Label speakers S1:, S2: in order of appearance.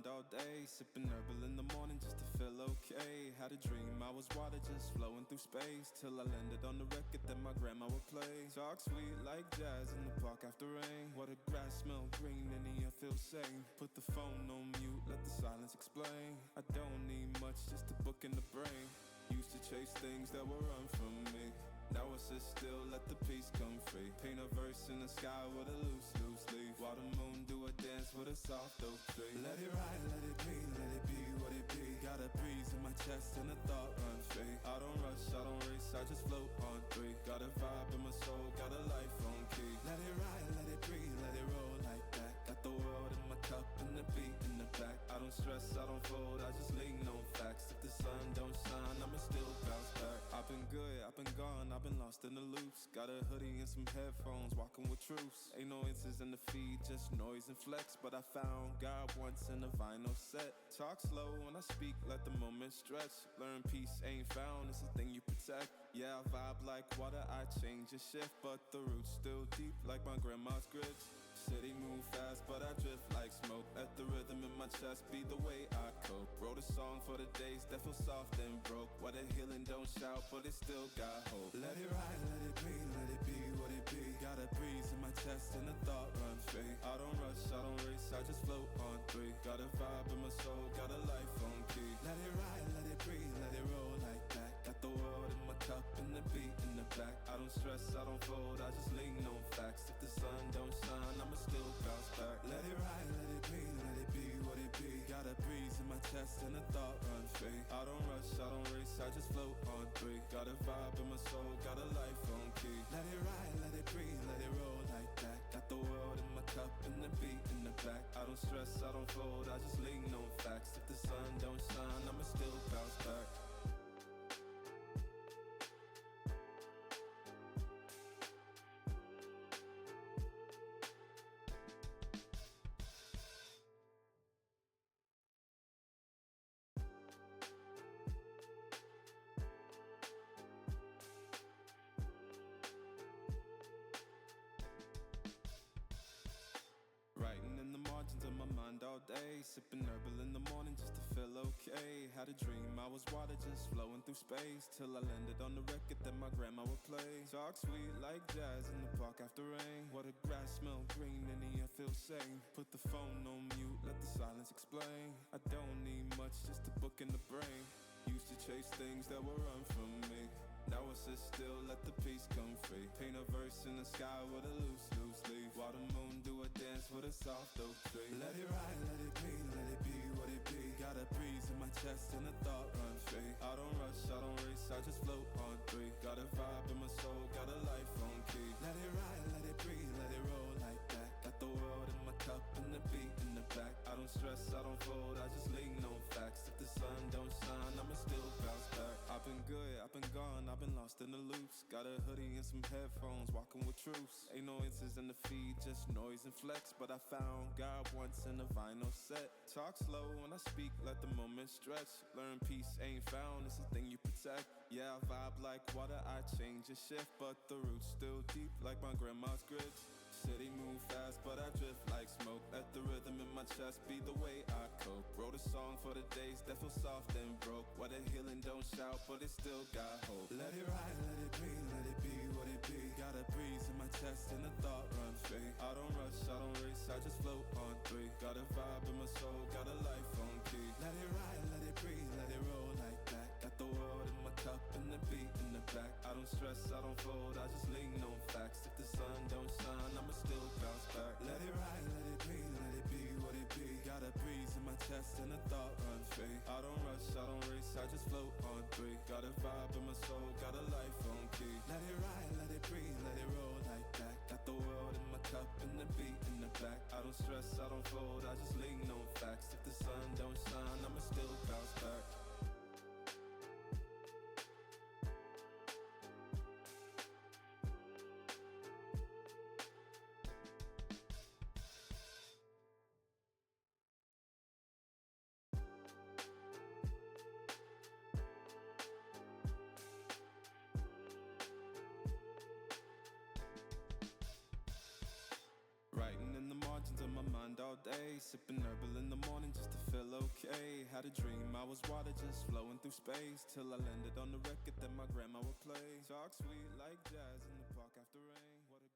S1: mind all day, sipping herbal in the morning just to feel okay. Had a dream I was water just flowing through space, till I landed on the record that my grandma would play. Talk sweet like jazz in the park after rain. What the grass smell green and the air feels sane. Put the phone on mute, let the silence explain. I don't need much, just a book in the brain. Used to chase things that were run from me. Now I sit still, let the peace come free. Paint a verse in the sky with a loose leaf. While the moon do a dance with a soft oak tree. Let it ride, let it be what it be. Got a breeze in my chest and a thought run free. I don't rush, I don't race, I just float on three. Got a vibe in my soul, got a life on key. Let it ride, let it breathe, let it roll like that. Got the world in my cup and the beat in the back. I don't stress, I don't fold, I just lean on facts. If the sun don't shine, I'ma still bounce back. I've been good, I've been gone, I've been lost in the loops. Got a hoodie and some headphones, walking with truths. Ain't no answers in the feed, just noise and flex. But I found God once in a vinyl set. Talk slow when I speak, let the moment stretch. Learn peace ain't found, it's a thing you protect. Yeah, I vibe like water, I change and shift. But the roots still deep like my grandma's grits. City move fast, but I drift like smoke. Let the rhythm in my chest be the way I cope. Wrote a song for the days that feel soft and broke. Where the healing don't shout, but it still got hope. Let it ride, let it be what it be. Got a breeze in my chest and a thought run free. I don't rush, I don't race, I just float on three. Got a vibe in my soul, got a life on key. Let it ride, let it breathe, let it roll like that. Got the world in my cup and the beat in the back. I don't stress, I don't fold, I just lean on facts. If the sun don't shine, I'ma still bounce back. Let it ride, let it be what it be. Got a breeze in my chest and a thought run free. I don't rush, I don't race, I just float on three. Got a vibe in my soul, got a life on key. Let it ride, let it breathe, let it roll like that. Got the world in my cup and the beat in the back. I don't stress, I don't fold, I just lean on facts. If the sun don't shine, I'ma still bounce back. Writing in the margins of my mind all day, sipping herbal in the morning just to feel okay. Had a dream I was water just flowing through space, till I landed on the record that my grandma would play. Talk sweet like jazz in the park after rain. What the grass smell green and the air feels sane. Put the phone on mute, let the silence explain. I don't need much, just a book in the brain. Used to chase things that were run from me. Now I sit still, let the peace come free. Paint a verse in the sky with a loose leaf. While the moon do a dance with a soft oak tree. Let it ride, let it be what it be. Got a breeze in my chest and a thought run free. I don't rush, I don't race, I just float on three. Got a vibe in my soul, got a life on key. Let it ride, let it breathe, let it roll like that. Got the world in my cup and the beat in the back. I don't stress, I don't fold, I just lean on facts. If the sun don't shine, I'ma still bounce back. I've been good, I've been gone, I've been lost in the loops. Got a hoodie and some headphones, walking with truths. Ain't no answers in the feed, just noise and flex. But I found God once in a vinyl set. Talk slow when I speak, let the moment stretch. Learn peace ain't found, it's a thing you protect. Yeah, I vibe like water, I change and shift. But the roots still deep like my grandma's grits. City move fast, but I drift like smoke. Let the rhythm in my chest be the way I cope. Wrote a song for the days that feel soft and broke. Where the healing don't shout, but it still got hope. Let it ride, let it be what it be. Got a breeze in my chest and a thought run free. I don't rush, I don't race, I just float on three. Got a vibe in my soul, got a life on key. Let it ride, let it breathe, let it roll like that. Got the world in my cup and the beat in the back. I don't stress, I don't fold, I just lean on facts. If the sun don't shine, I'ma still bounce back. Let it ride, let it be what it be. Got a breeze in my chest and a thought run free. I don't rush, I don't race, I just float on three. Got a vibe in my soul, got a life on key. Let it ride, let it breathe, let it roll like that. Got the world in my cup and the beat in the back. I don't stress, I don't fold, I just lean on facts. If the sun don't shine, I'ma still bounce back. Writing in the margins of my mind all day. day, sipping herbal in the morning just to feel okay. Had a dream I was water just flowing through space, till I landed on the record that my grandma would play. Talk sweet like jazz in the park after rain. What a